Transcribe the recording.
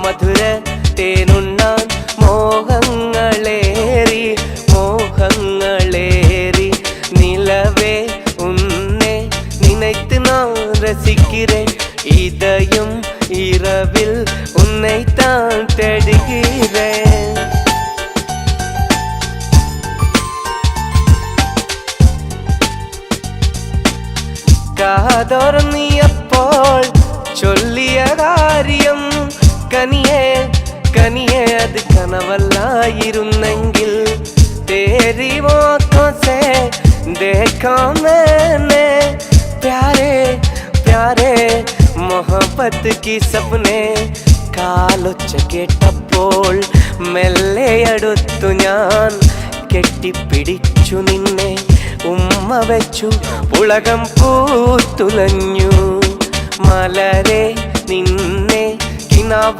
മധുര തേനുണ്ണാൻ മോഹങ്ങളേറി മോഹങ്ങളേറി നിലവേ ഉന്നെ നിனைத்து நான் ரசிக்கிறேன் இதயம் இரவில் உன்னைத்தான் தேடுகிறேன் കാതോർന്നിയപ്പോൾ ചൊല്ലിയ കാര്യം കനിയേ കനിയേ അത് കനവല്ലായിരുന്നെങ്കിൽ तेरी आँखों से देखा मैंने प्यारे प्यारे मोहब्बत की सपने കാലൊച്ച കേട്ടപ്പോൾ മെല്ലെ അടുത്തു ഞാൻ കെട്ടിപ്പിടിച്ചു നിന്നെ ഉമ്മ വെച്ചു ഉലകം പൂത്തുലഞ്ഞു മലരെ നിന്നെ കിനാവ്